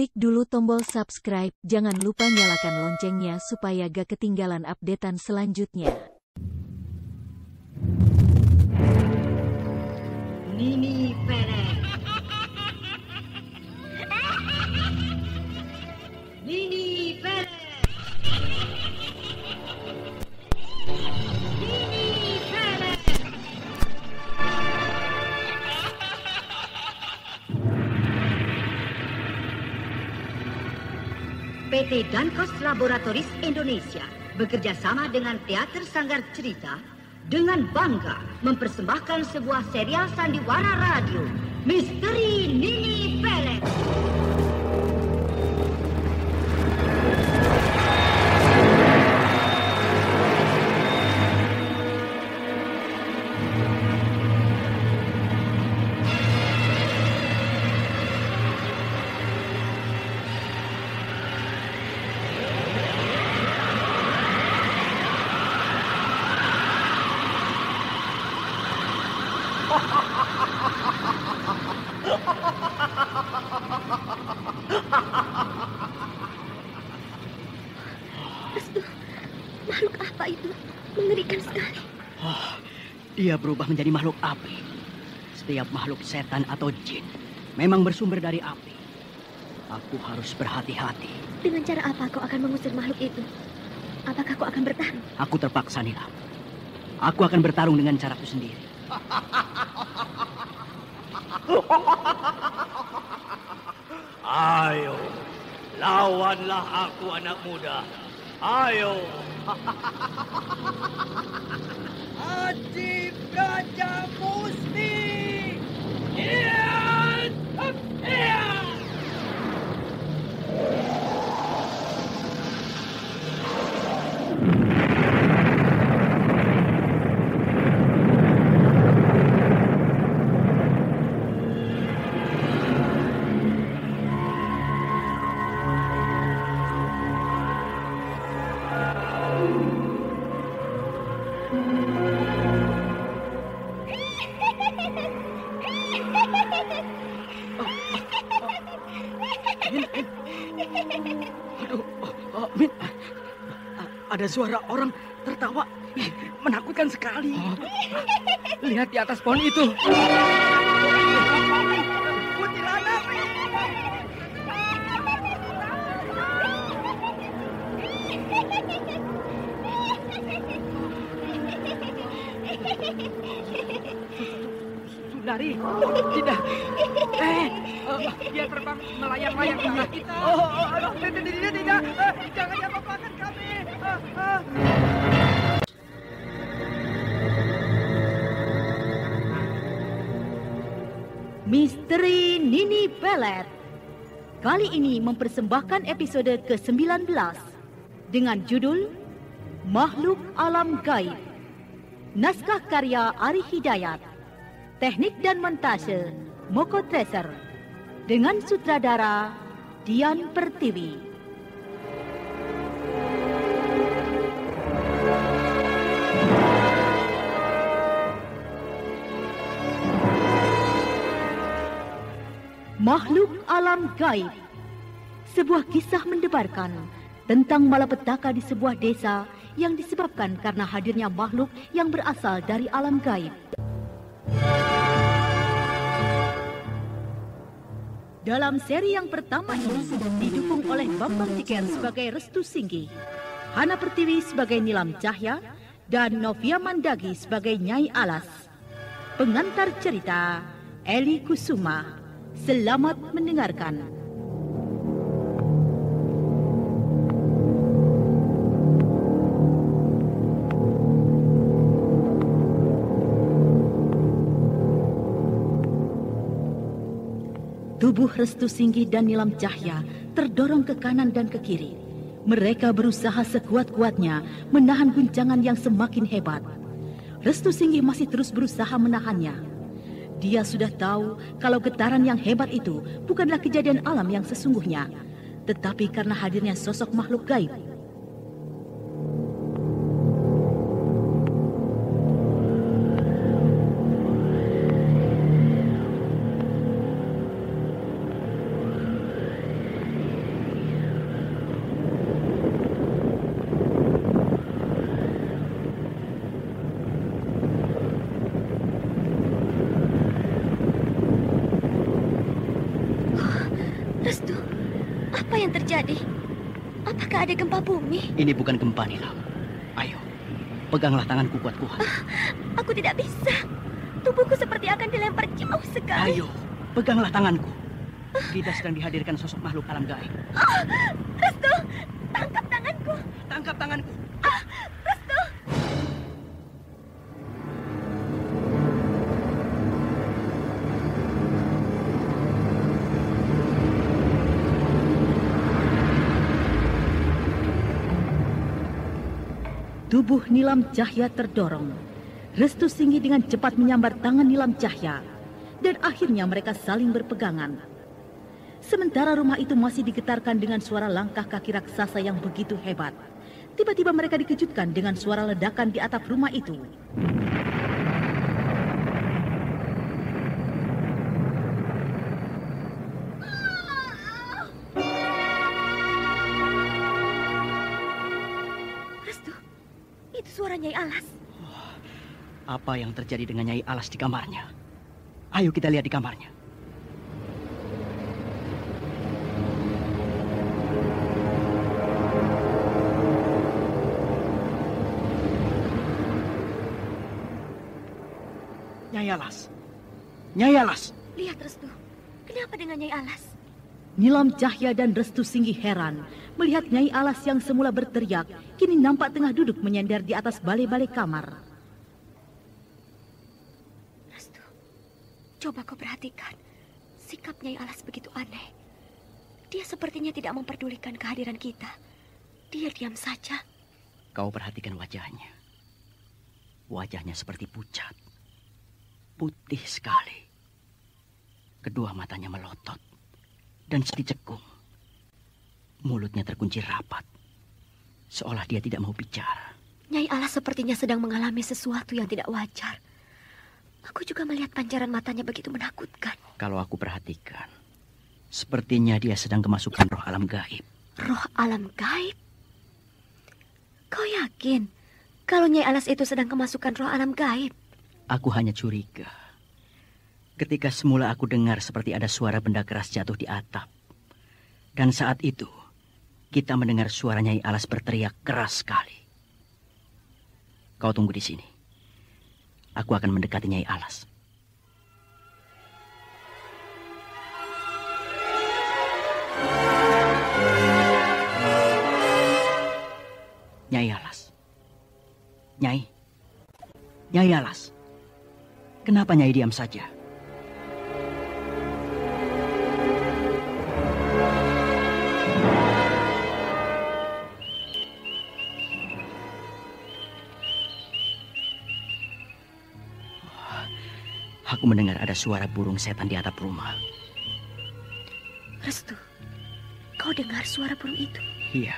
Klik dulu tombol subscribe, jangan lupa nyalakan loncengnya supaya gak ketinggalan updatean selanjutnya. Nini Pelet. Nini Pelet. Nini Pelet. PT Dankos Laboratoris Indonesia bekerja sama dengan Teater Sanggar Cerita dengan bangga mempersembahkan sebuah serial sandiwara radio, Misteri Nini Pelet. Makhluk apa itu? Mengerikan sekali. Dia berubah menjadi makhluk api. Setiap makhluk setan atau jin memang bersumber dari api. Aku harus berhati-hati. Dengan cara apa kau akan mengusir makhluk itu? Apakah kau akan bertarung? Aku terpaksa, Nilam. Aku akan bertarung dengan caraku sendiri. Ayo, lawanlah aku, anak muda. Ayo. Aji Gajah Musti. Iya. Min, ada suara orang tertawa. Menakutkan sekali. Lihat di atas pohon itu. Kuntilanak. Sundari, tidak. Dia terbang melayang-layang ke arah kita. Tidak. Jangan apa-apakan kami. Misteri Nini Pelet. Kali ini mempersembahkan episode ke-19 dengan judul Makhluk Alam Gaib. Naskah karya Ari Hidayat. Teknik dan montase Moko Treasure. Dengan sutradara Dian Pertiwi. Makhluk Alam Gaib. Sebuah kisah mendebarkan tentang malapetaka di sebuah desa yang disebabkan karena hadirnya makhluk yang berasal dari alam gaib. Dalam seri yang pertama ini didukung oleh Bambang Tiker sebagai Restu Singgi, Hana Pertiwi sebagai Nilam Cahya, dan Novia Mandagi sebagai Nyai Alas. Pengantar cerita Eli Kusuma. Selamat mendengarkan. Tubuh Restu Singgi dan Nilam Cahya terdorong ke kanan dan ke kiri. Mereka berusaha sekuat-kuatnya menahan guncangan yang semakin hebat. Restu Singgi masih terus berusaha menahannya. Dia sudah tahu kalau getaran yang hebat itu bukanlah kejadian alam yang sesungguhnya, tetapi karena hadirnya sosok makhluk gaib. terjadi? Apakah ada gempa bumi? Ini bukan gempa, Nilam. Ayo, peganglah tanganku kuat-kuat. Aku tidak bisa. Tubuhku seperti akan dilempar jauh sekali. Ayo, peganglah tanganku. Kita sedang dihadirkan sosok makhluk alam gaib. Restu, tangkap tanganku. Tangkap tanganku. Restu. Tubuh Nilam Cahya terdorong. Restu Singgi dengan cepat menyambar tangan Nilam Cahya. Dan akhirnya mereka saling berpegangan. Sementara rumah itu masih digetarkan dengan suara langkah kaki raksasa yang begitu hebat. Tiba-tiba mereka dikejutkan dengan suara ledakan di atap rumah itu. Restu, itu suara Nyai Alas. Apa yang terjadi dengan Nyai Alas di kamarnya? Ayo kita lihat di kamarnya. Nyai Alas. Nyai Alas. Lihat Restu, kenapa dengan Nyai Alas? Nilam Cahya dan Restu Singgi heran melihat Nyai Alas yang semula berteriak kini nampak tengah duduk menyender di atas balai-balai kamar. Restu, coba kau perhatikan. Sikap Nyai Alas begitu aneh. Dia sepertinya tidak memperdulikan kehadiran kita. Dia diam saja. Kau perhatikan wajahnya. Wajahnya seperti pucat. Putih sekali. Kedua matanya melotot dan sedikit cekung. Mulutnya terkunci rapat. Seolah dia tidak mau bicara. Nyai Alas sepertinya sedang mengalami sesuatu yang tidak wajar. Aku juga melihat pancaran matanya begitu menakutkan. Kalau aku perhatikan, sepertinya dia sedang kemasukan roh alam gaib. Roh alam gaib? Kau yakin kalau Nyai Alas itu sedang kemasukan roh alam gaib? Aku hanya curiga. Ketika semula aku dengar seperti ada suara benda keras jatuh di atap. Dan saat itu, kita mendengar suara Nyai Alas berteriak keras sekali. Kau tunggu di sini. Aku akan mendekati Nyai Alas. Nyai Alas. Nyai. Nyai Alas. Kenapa Nyai diam saja? Aku mendengar ada suara burung setan di atap rumah. Restu, kau dengar suara burung itu? Iya.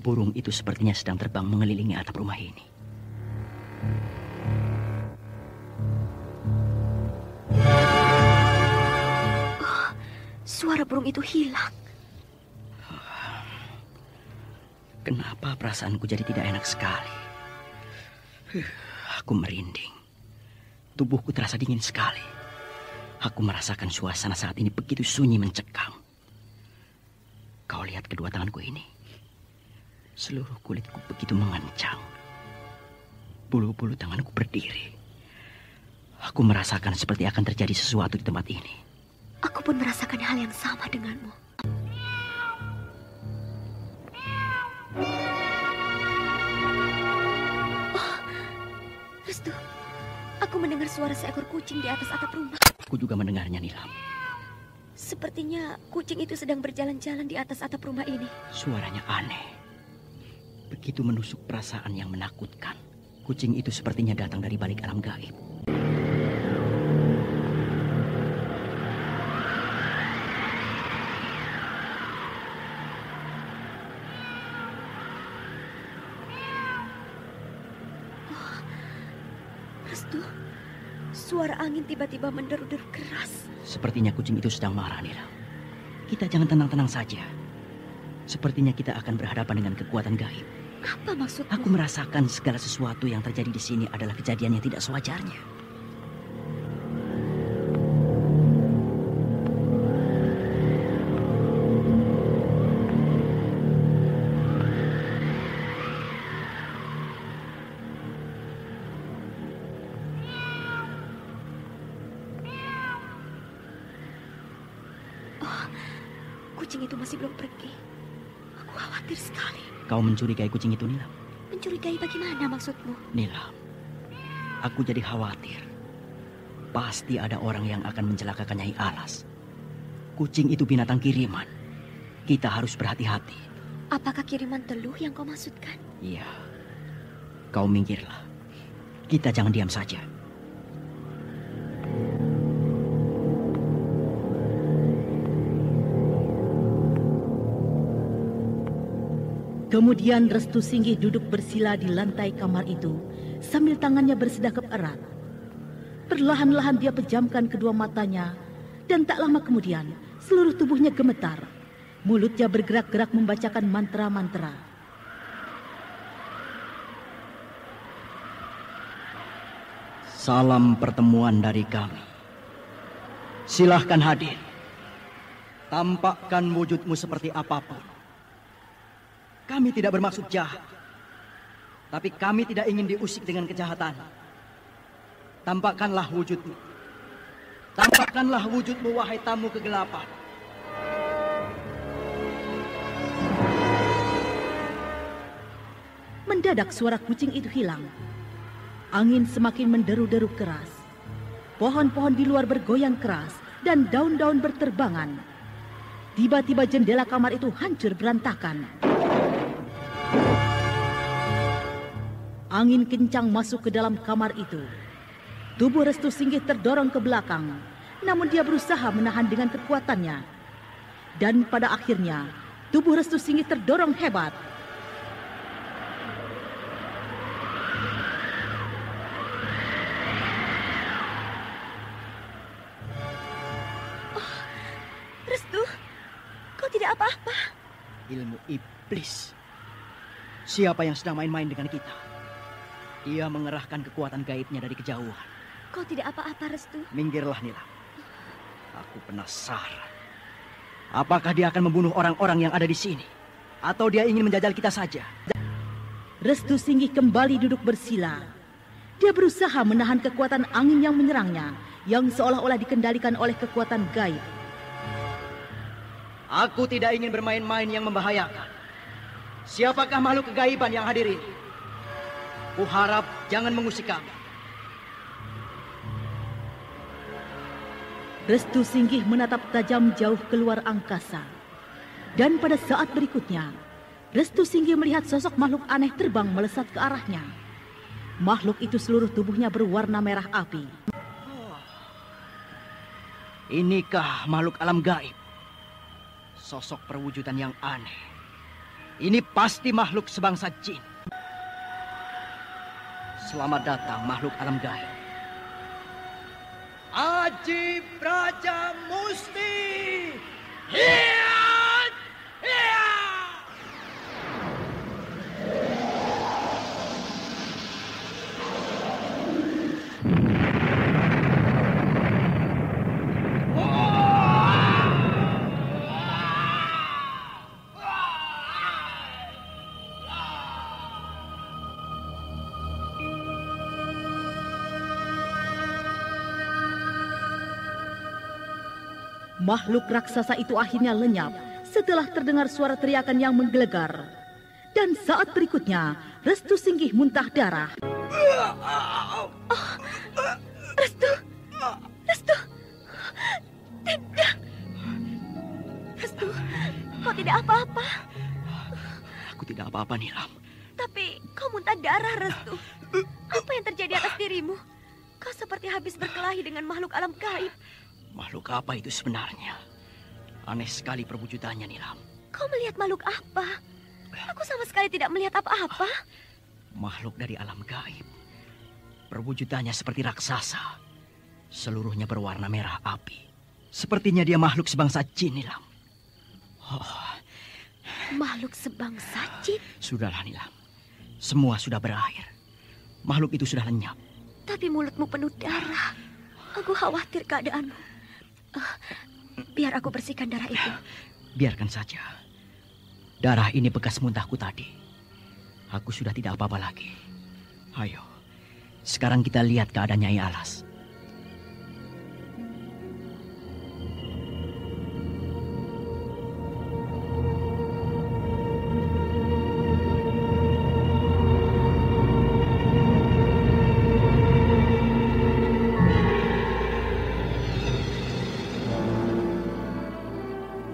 Burung itu sepertinya sedang terbang mengelilingi atap rumah ini. Oh, suara burung itu hilang. Kenapa perasaanku jadi tidak enak sekali? Aku merinding. Tubuhku terasa dingin sekali. Aku merasakan suasana saat ini begitu sunyi mencekam. Kau lihat kedua tanganku ini. Seluruh kulitku begitu mengencang. Bulu-bulu tanganku berdiri. Aku merasakan seperti akan terjadi sesuatu di tempat ini. Aku pun merasakan hal yang sama denganmu. Oh, Restu, aku mendengar suara seekor kucing di atas atap rumah. Aku juga mendengarnya, Nilam. Sepertinya kucing itu sedang berjalan-jalan di atas atap rumah ini. Suaranya aneh. Begitu menusuk perasaan yang menakutkan. Kucing itu sepertinya datang dari balik alam gaib. Oh, Restu, suara angin tiba-tiba menderu-deru keras. Sepertinya kucing itu sedang marah, Nilam. Kita jangan tenang-tenang saja. Sepertinya kita akan berhadapan dengan kekuatan gaib. Apa maksudmu? Aku merasakan segala sesuatu yang terjadi di sini adalah kejadian yang tidak sewajarnya. kucing itu masih belum pergi. Aku khawatir sekali. Kau mencurigai kucing itu, Nilam? Mencurigai bagaimana maksudmu? Nilam, aku jadi khawatir. Pasti ada orang yang akan mencelakakan Nyai Alas. Kucing itu binatang kiriman. Kita harus berhati-hati. Apakah kiriman teluh yang kau maksudkan? Iya. Kau minggirlah. Kita jangan diam saja. Kemudian Restu Singgih duduk bersila di lantai kamar itu sambil tangannya bersedekap erat. Perlahan-lahan dia pejamkan kedua matanya dan tak lama kemudian seluruh tubuhnya gemetar. Mulutnya bergerak-gerak membacakan mantra-mantra. Salam pertemuan dari kami. Silahkan hadir. Tampakkan wujudmu seperti apapun. Kami tidak bermaksud jahat. Tapi kami tidak ingin diusik dengan kejahatan. Tampakkanlah wujudmu. Tampakkanlah wujudmu, wahai tamu kegelapan. Mendadak suara kucing itu hilang. Angin semakin menderu-deru keras. Pohon-pohon di luar bergoyang keras dan daun-daun berterbangan. Tiba-tiba jendela kamar itu hancur berantakan. Angin kencang masuk ke dalam kamar itu. Tubuh Restu Singgih terdorong ke belakang, namun dia berusaha menahan dengan kekuatannya. Dan pada akhirnya, tubuh Restu Singgih terdorong hebat. Oh, Restu, kau tidak apa-apa. Ilmu iblis. Siapa yang sedang main-main dengan kita? Dia mengerahkan kekuatan gaibnya dari kejauhan. Kau tidak apa-apa, Restu. Minggirlah, Nilam. Aku penasaran. Apakah dia akan membunuh orang-orang yang ada di sini? Atau dia ingin menjajal kita saja? Restu Singgih kembali duduk bersila. Dia berusaha menahan kekuatan angin yang menyerangnya, yang seolah-olah dikendalikan oleh kekuatan gaib. Aku tidak ingin bermain-main yang membahayakan. Siapakah makhluk kegaiban yang hadir ini? Kuharap jangan mengusik kami. Restu Singgih menatap tajam jauh keluar angkasa. Dan pada saat berikutnya, Restu Singgih melihat sosok makhluk aneh terbang melesat ke arahnya. Makhluk itu seluruh tubuhnya berwarna merah api. Inikah makhluk alam gaib? Sosok perwujudan yang aneh. Ini pasti makhluk sebangsa jin. Selamat datang makhluk alam gaib. Aji Praja Musti. Hiat! Hiat! Makhluk raksasa itu akhirnya lenyap setelah terdengar suara teriakan yang menggelegar. Dan saat berikutnya, Restu Singgih muntah darah. Restu! Restu! Tidak! Restu, kau tidak apa-apa. Aku tidak apa-apa, Nilam. Tapi kau muntah darah, Restu. Apa yang terjadi atas dirimu? Kau seperti habis berkelahi dengan makhluk alam gaib. Makhluk apa itu sebenarnya? Aneh sekali perwujudannya, Nilam. Kau melihat makhluk apa? Aku sama sekali tidak melihat apa-apa. Makhluk dari alam gaib. Perwujudannya seperti raksasa. Seluruhnya berwarna merah api. Sepertinya dia makhluk sebangsa jin, Nilam. Oh. Makhluk sebangsa jin? Sudahlah, Nilam. Semua sudah berakhir. Makhluk itu sudah lenyap. Tapi mulutmu penuh darah. Aku khawatir keadaanmu. Biar aku bersihkan darah itu. Biarkan saja. Darah ini bekas muntahku tadi. Aku sudah tidak apa-apa lagi. Ayo, sekarang kita lihat keadaan Nyai Alas.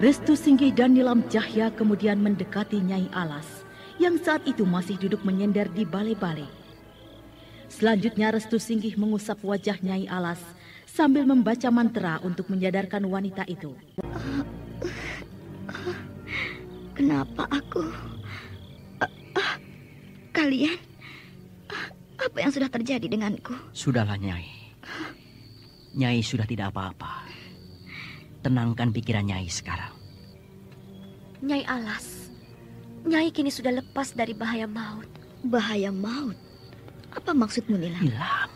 Restu Singgih dan Nilam Cahya kemudian mendekati Nyai Alas yang saat itu masih duduk menyender di balai-balai. Selanjutnya Restu Singgih mengusap wajah Nyai Alas sambil membaca mantra untuk menyadarkan wanita itu. Kenapa aku? Kalian? Apa yang sudah terjadi denganku? Sudahlah, Nyai. Nyai sudah tidak apa-apa. Tenangkan pikiran Nyai sekarang. Nyai Alas, Nyai kini sudah lepas dari bahaya maut. Bahaya maut? Apa maksudmu, Nilam? Nilam,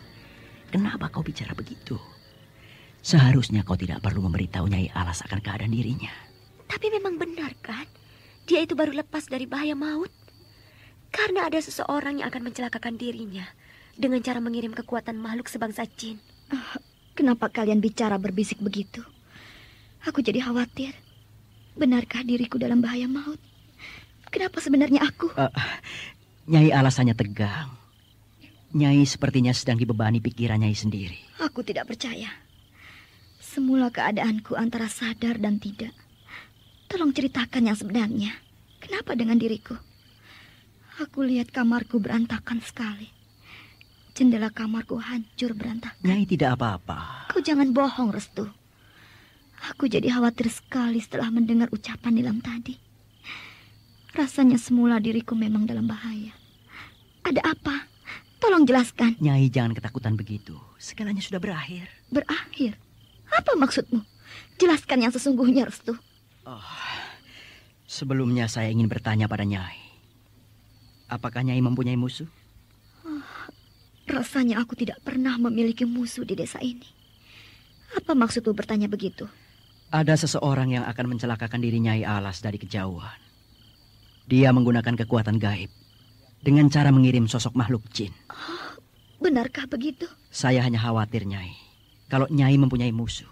kenapa kau bicara begitu? Seharusnya kau tidak perlu memberitahu Nyai Alas akan keadaan dirinya. Tapi memang benar kan? Dia itu baru lepas dari bahaya maut. Karena ada seseorang yang akan mencelakakan dirinya dengan cara mengirim kekuatan makhluk sebangsa jin. Kenapa kalian bicara berbisik begitu? Aku jadi khawatir. Benarkah diriku dalam bahaya maut? Kenapa sebenarnya aku? Nyai Alas hanya tegang. Nyai sepertinya sedang dibebani pikiran Nyai sendiri. Aku tidak percaya. Semula keadaanku antara sadar dan tidak. Tolong ceritakan yang sebenarnya. Kenapa dengan diriku? Aku lihat kamarku berantakan sekali. Jendela kamarku hancur berantakan. Nyai tidak apa-apa. Kau jangan bohong, Restu. Aku jadi khawatir sekali setelah mendengar ucapan Nilam tadi. Rasanya semula diriku memang dalam bahaya. Ada apa? Tolong jelaskan. Nyai jangan ketakutan begitu. Segalanya sudah berakhir. Berakhir? Apa maksudmu? Jelaskan yang sesungguhnya, Restu. Sebelumnya saya ingin bertanya pada Nyai. Apakah Nyai mempunyai musuh? Rasanya aku tidak pernah memiliki musuh di desa ini. Apa maksudmu bertanya begitu? Ada seseorang yang akan mencelakakan diri Nyai Alas dari kejauhan. Dia menggunakan kekuatan gaib dengan cara mengirim sosok makhluk jin. Benarkah begitu? Saya hanya khawatir, Nyai, kalau Nyai mempunyai musuh.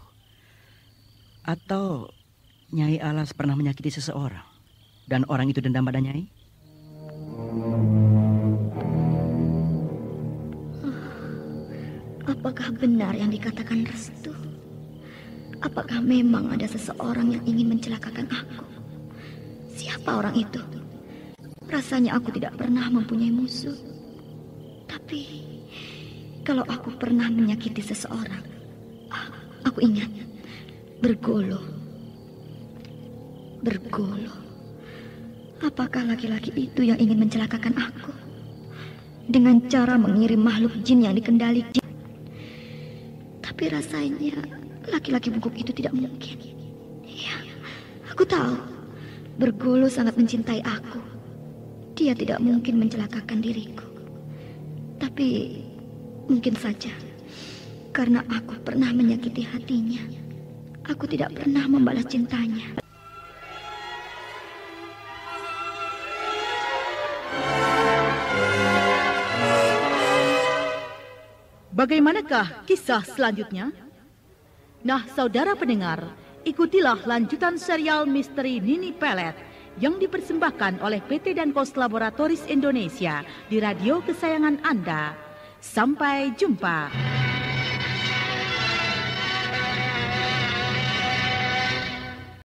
Atau Nyai Alas pernah menyakiti seseorang dan orang itu dendam pada Nyai? Apakah benar yang dikatakan Restu? Apakah memang ada seseorang yang ingin mencelakakan aku? Siapa orang itu? Rasanya aku tidak pernah mempunyai musuh. Tapi kalau aku pernah menyakiti seseorang, aku ingat Bergolo. Apakah laki-laki itu yang ingin mencelakakan aku? Dengan cara mengirim makhluk jin yang dikendalikan. Tapi rasanya laki-laki bungkuk itu tidak mungkin. Ya, aku tahu. Bergolo sangat mencintai aku. Dia tidak mungkin mencelakakan diriku. Tapi mungkin saja karena aku pernah menyakiti hatinya. Aku tidak pernah membalas cintanya. Bagaimanakah kisah selanjutnya? Nah, saudara pendengar, ikutilah lanjutan serial misteri Nini Pelet yang dipersembahkan oleh PT Dankos Laboratoris Indonesia di radio kesayangan Anda. Sampai jumpa.